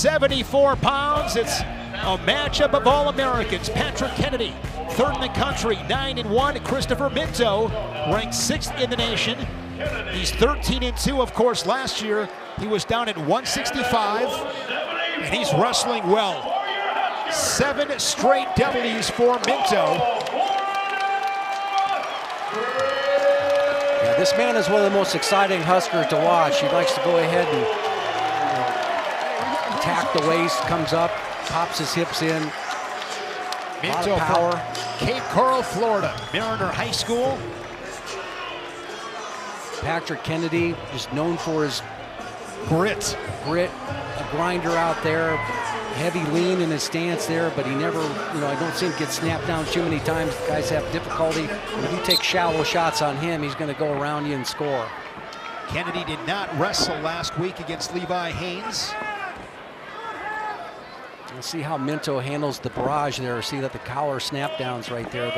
74 pounds. It's a matchup of All-Americans. Patrick Kennedy, third in the country, 9-1. Christopher Minto, ranked 6th in the nation. He's 13-2, of course. Last year, he was down at 165, and he's wrestling well. 7 straight W's for Minto. Yeah, this man is one of the most exciting Huskers to watch. He likes to go ahead and attack the waist, comes up, pops his hips in. Minto power. From Cape Coral, Florida, Mariner High School. Patrick Kennedy is known for his Grit, a grinder out there, heavy lean in his stance there, but he never, I don't see him get snapped down too many times. Guys have difficulty. And if you take shallow shots on him, he's going to go around you and score. Kennedy did not wrestle last week against Levi Haynes. We'll see how Minto handles the barrage there. See that the collar snap downs right there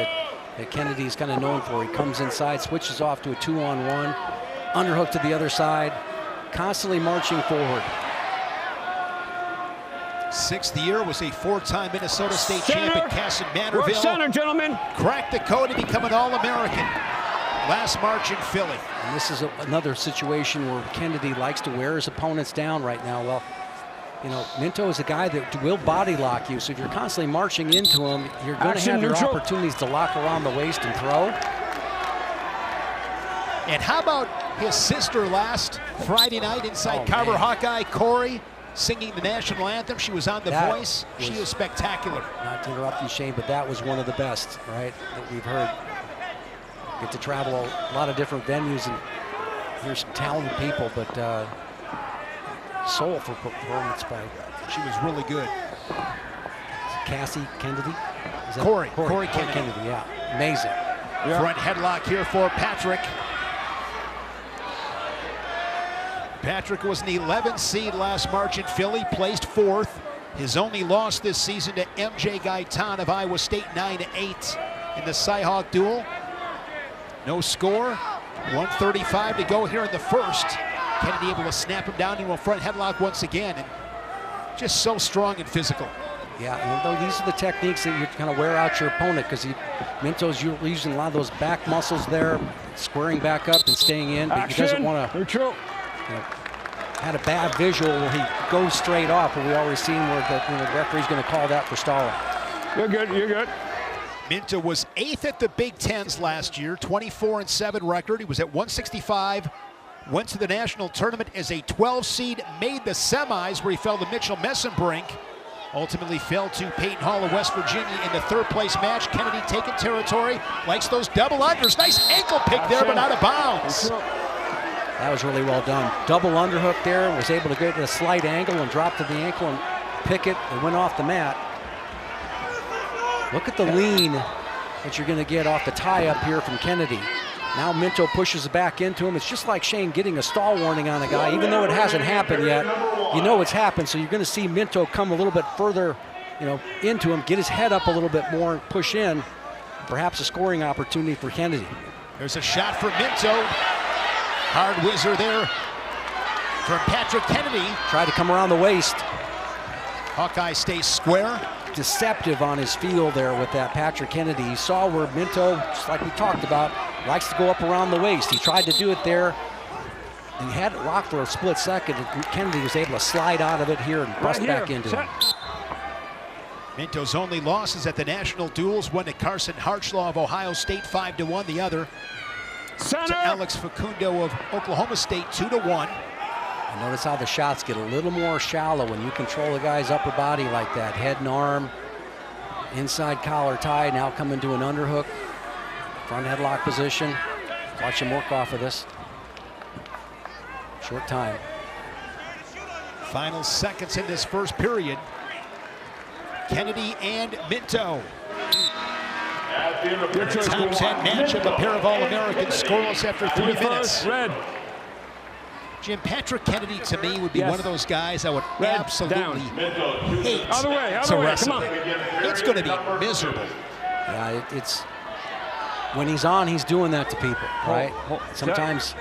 that Kennedy's kind of known for. He comes inside, switches off to a 2-on-1, underhook to the other side, constantly marching forward. 6th year, was a 4-time Minnesota State champion. Casson Manderville center, gentlemen. Cracked the code to become an All-American last March in Philly. And this is another situation where Kennedy likes to wear his opponents down right now. Well, Minto is a guy that will body lock you, so if you're constantly marching into him, you're going to have your opportunities to lock around the waist and throw. And how about his sister last Friday night inside Carver Hawkeye, Corey, singing the national anthem? She was on The Voice. She is spectacular. Not to interrupt you, Shane, but that was one of the best, right, that we've heard. Get to travel a lot of different venues and hear some talented people, but soulful performance by. She was really good. Cassie Kennedy? Is that Corey Kennedy, yeah. Amazing. Yeah. Front headlock here for Patrick. Patrick was an 11 seed last March in Philly, placed 4th. His only loss this season to MJ Gaitan of Iowa State, 9-8 in the Cy-Hawk duel. No score, 1:35 to go here in the first. Kennedy able to snap him down into a front headlock once again, and just so strong and physical. Yeah, these are the techniques that you kind of wear out your opponent, because Minto's using a lot of those back muscles there, squaring back up and staying in, but he doesn't want to. Had a bad visual where he goes straight off, but we already seen where the referee's going to call that for stalling. You're good. Minto was 8th at the Big Tens last year, 24-7 record. He was at 165, went to the national tournament as a 12 seed, made the semis where he fell to Mitchell Messenbrink. Ultimately fell to Peyton Hall of West Virginia in the 3rd place match. Kennedy taking territory, likes those double unders. Nice ankle pick there, but out of bounds. That was really well done. Double underhook there, was able to get a slight angle and drop to the ankle and pick it and went off the mat. Look at the lean that you're going to get off the tie up here from Kennedy. Now Minto pushes back into him. It's just like Shane getting a stall warning on a guy, even though it hasn't happened yet. You know it's happened, so you're going to see Minto come a little bit further, into him, get his head up a little bit more, and push in. Perhaps a scoring opportunity for Kennedy. There's a shot for Minto. Hard whizzer there from Patrick Kennedy. Tried to come around the waist. Hawkeye stays square. Deceptive on his feel there with that Patrick Kennedy. He saw where Minto, just like we talked about, likes to go up around the waist. He tried to do it there. And he had it locked for a split second. And Kennedy was able to slide out of it here and bust back into him. Minto's only losses at the national duels, one to Carson Hartslaw of Ohio State, 5-1. The other to Alex Facundo of Oklahoma State, 2-1. And notice how the shots get a little more shallow when you control a guy's upper body like that. Head and arm, inside collar tie, now coming to an underhook. Front headlock position. Watch him work off of this. Short time. Final seconds in this first period. Kennedy and Minto. Top 10 matchup, a pair of All-Americans scoreless after 3 minutes. Jim, Patrick Kennedy to me would be one of those guys I would absolutely hate to wrestle. It's going to be miserable. Yeah, it's when he's on, he's doing that to people, right? Sometimes.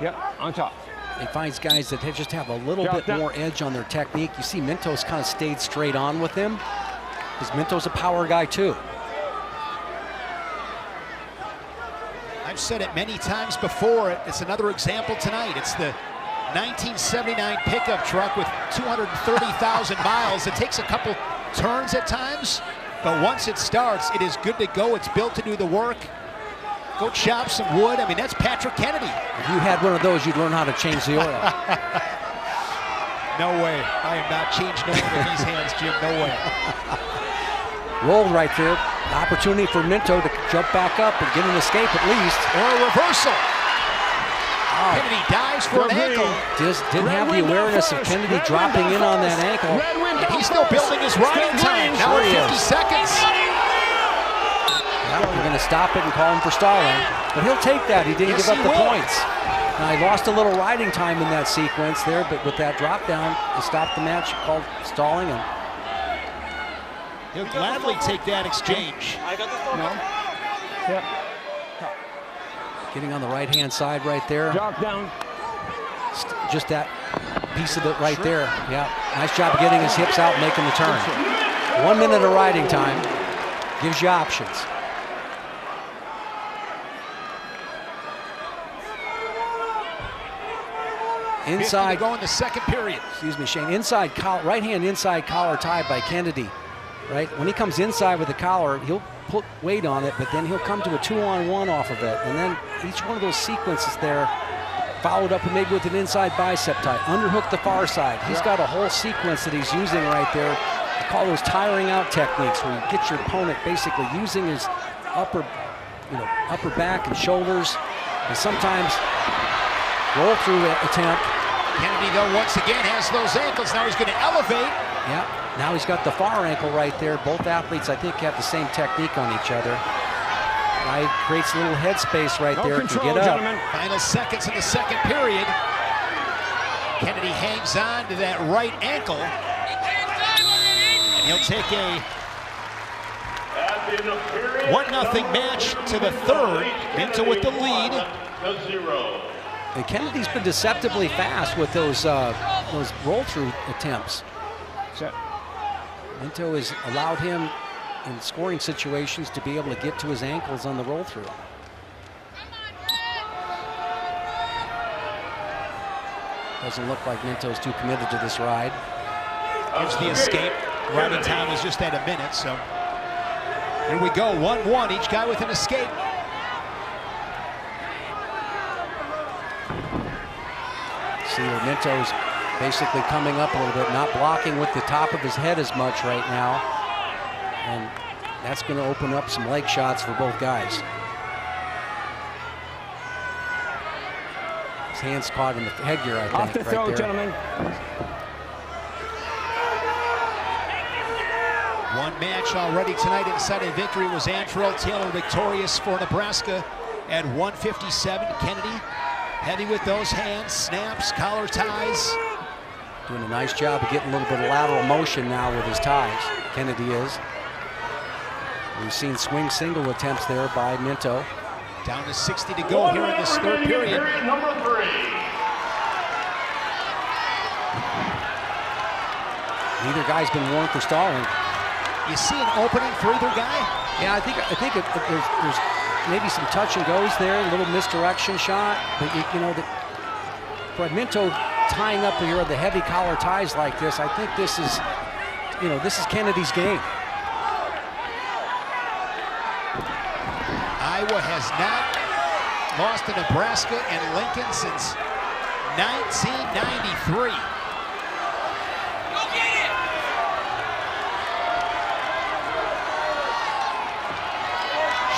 Yep, on top. he finds guys that just have a little bit more edge on their technique. You see Minto's kind of stayed straight on with him because Minto's a power guy too. I've said it many times before. It's another example tonight. It's the 1979 pickup truck with 230,000 miles. It takes a couple turns at times, but once it starts, it is good to go. It's built to do the work. Go chop some wood. I mean, that's Patrick Kennedy. If you had one of those, you'd learn how to change the oil. No way. I am not changing oil in these hands, Jim. No way. Rolled right there. Opportunity for Minto to jump back up and get an escape at least. Or a reversal. Oh. Kennedy dives for an ankle. Just didn't have the awareness of Kennedy dropping in on that ankle. And he's still building his riding time. Now at 50 seconds. We're going to stop it and call him for stalling, but he'll take that. He didn't give up the points. Now, he lost a little riding time in that sequence there, but with that drop down, he stopped the match, called stalling, and he'll gladly take that exchange. I got this one. No. Yep. Getting on the right-hand side right there. Drop down. Just that piece of it right there. Yeah, nice job of getting his hips out and making the turn. 1 minute of riding time gives you options. Inside, go in the second period. Excuse me, Shane. Inside collar, right hand inside collar tie by Kennedy. Right when he comes inside with the collar, he'll put weight on it, but then he'll come to a 2-on-1 off of it, and then each one of those sequences there, followed up maybe with an inside bicep tie, underhook the far side. He's got a whole sequence that he's using right there. I call those tiring out techniques, where you get your opponent basically using his upper back and shoulders, and sometimes roll through attempt. Kennedy, though, once again has those ankles. Now he's going to elevate. Yeah, now he's got the far ankle right there. Both athletes, I think, have the same technique on each other. Right, creates a little headspace right there to get up. Gentlemen. Final seconds in the second period. Kennedy hangs on to that right ankle. And he'll take a 1-0 match to the third. Minto with the lead. And Kennedy's been deceptively fast with those roll-through attempts. Minto has allowed him in scoring situations to be able to get to his ankles on the roll-through. Doesn't look like Minto's too committed to this ride. Gives the escape. Riding time is just at a minute, so here we go, 1-1, each guy with an escape. See where Minto's basically coming up a little bit, not blocking with the top of his head as much right now. And that's going to open up some leg shots for both guys. His hand's caught in the headgear, I think, Off the throw, right there. gentlemen. One match already tonight inside a victory was Antrell Taylor victorious for Nebraska at 157. Kennedy heavy with those hands, snaps, collar ties. Doing a nice job of getting a little bit of lateral motion now with his ties. Kennedy is. We've seen swing single attempts there by Minto. Down to 60 to go here in this third period. Number 3. Neither guy's been warned for stalling. You see an opening for either guy? Yeah, I think there's maybe some touch and goes there, a little misdirection shot. But you know, for Minto tying up here with the heavy collar ties like this, I think this is Kennedy's game. Iowa has not lost to Nebraska and Lincoln since 1993.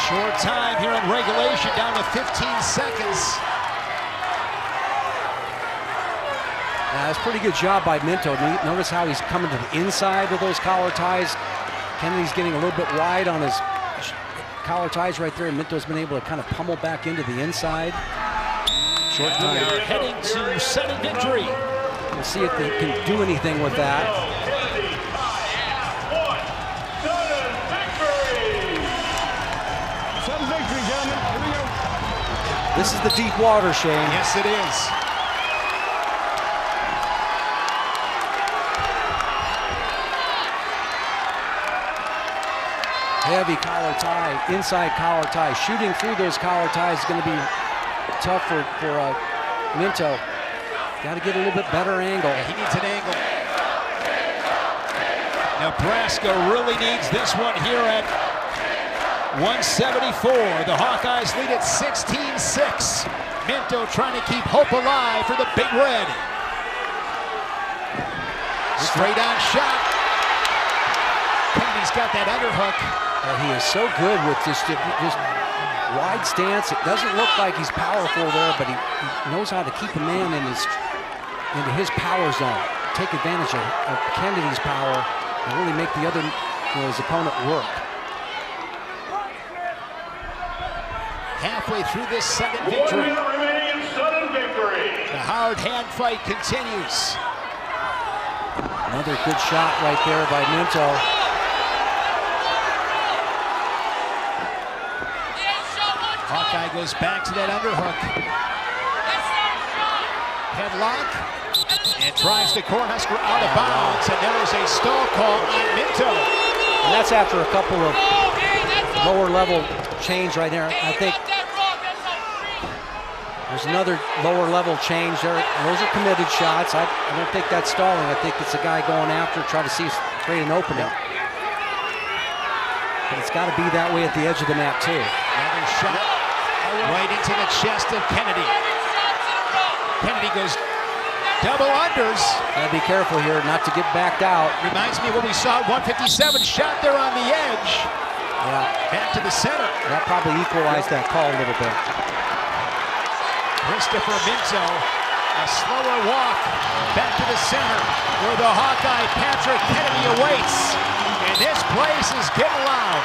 Short time here in regulation, down to 15 seconds. That's a pretty good job by Minto. Notice how he's coming to the inside with those collar ties. Kennedy's getting a little bit wide on his collar ties right there, and Minto's been able to kind of pummel back into the inside. Short time. We are heading to sudden victory. We'll see if they can do anything with that. Victory, gentlemen. Here we go. This is the deep water, Shane. Yes, it is. heavy collar tie, inside collar tie. Shooting through those collar ties is going to be tough for Minto. Got to get a little bit better angle. Yeah, he needs an angle. Nebraska really needs this one here at 174. The Hawkeyes lead at 16-6. Minto trying to keep hope alive for the Big Red. Straight on shot. Kennedy's got that underhook. He is so good with just wide stance. It doesn't look like he's powerful there, but he knows how to keep a man into his power zone. Take advantage of Kennedy's power and really make the other, his opponent work. Halfway through this second victory. The hard hand fight continues. Another good shot right there by Minto. Hawkeye goes back to that underhook. Headlock. And drives the Cornhusker out of bounds. And there is a stall call on Minto. And that's after a couple of lower level change right there. I think there's another lower level change there. Those are committed shots. I don't think that's stalling. I think it's a guy going after, try to create an opening. But it's got to be that way at the edge of the mat too. Another shot right into the chest of Kennedy. Kennedy goes double unders. Gotta be careful here not to get backed out. Reminds me of what we saw at 157, shot there on the edge. Yeah. Back to the center. That probably equalized that call a little bit. Christopher Minto, a slower walk back to the center where the Hawkeye Patrick Kennedy awaits. And this place is getting loud.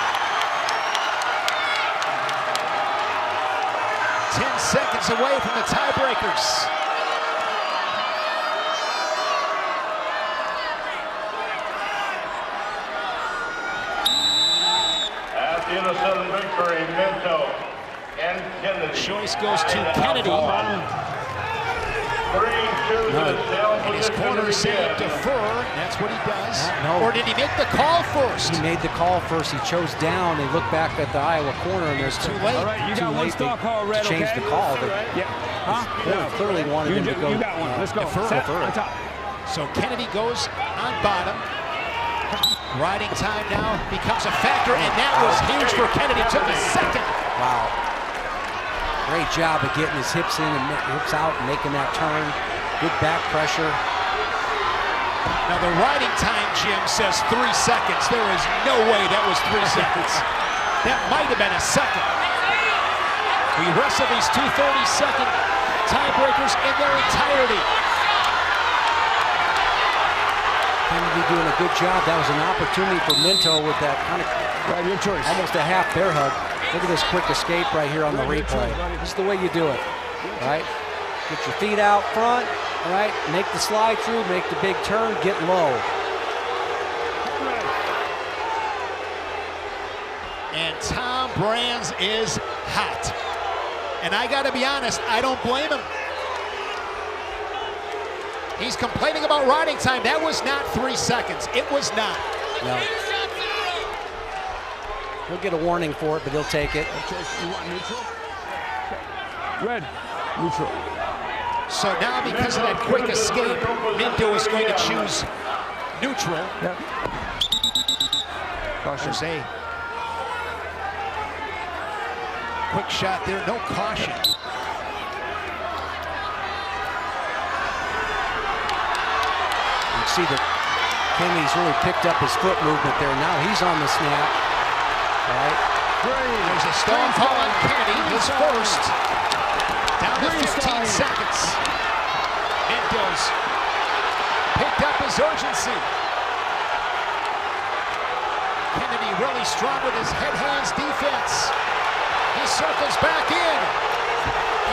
10 seconds away from the tiebreakers. At the innocent victory, Minto and Kennedy. Choice goes to Kennedy. 3-2 And his corner saying defer. That's what he does. No. Or did he make the call first? He made the call first. He chose down. They look back at the Iowa corner, and there's too late. All right, you got one star call, Red, to change okay? the call. Yeah. Huh? Clearly wanted him to go. You got one. Let's go. Defer. Set on top. So Kennedy goes on bottom. Riding time now becomes a factor, and that was huge for Kennedy. Took a second. Wow. Great job of getting his hips in and hips out and making that turn. Good back pressure. Now the riding time, Jim, says 3 seconds. There is no way that was 3 seconds. That might have been a second. We wrestle these two 30-second tiebreakers in their entirety. Kennedy doing a good job. That was an opportunity for Minto with that kind of Your choice. almost a half bear hug. Look at this quick escape right here on the replay. This is the way you do it, right? Get your feet out front, all right? Make the slide through, make the big turn, get low. And Tom Brands is hot. And I gotta be honest, I don't blame him. He's complaining about riding time. That was not 3 seconds. It was not. No. He'll get a warning for it, but he'll take it. Okay, you want neutral? Red, neutral. So now because of that quick escape, Minto is going to choose neutral. Yep. Caution. There's a quick shot there, no caution. You see that Kennedy's really picked up his foot movement there. Now he's on the snap. All right. There's a stall call on Kennedy, his first. Down to 15 seconds. Minto's picked up his urgency. Kennedy really strong with his head-hands defense. He circles back in.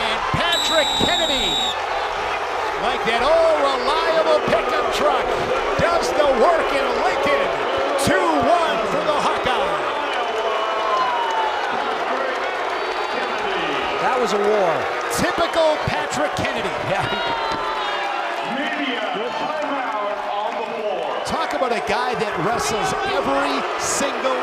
And Patrick Kennedy, like that old reliable pickup truck, does the work in Lincoln. 2-1 for the Hawkeyes. That was a war. Typical Patrick Kennedy. Yeah. Media timeout on the floor. Talk about a guy that wrestles every single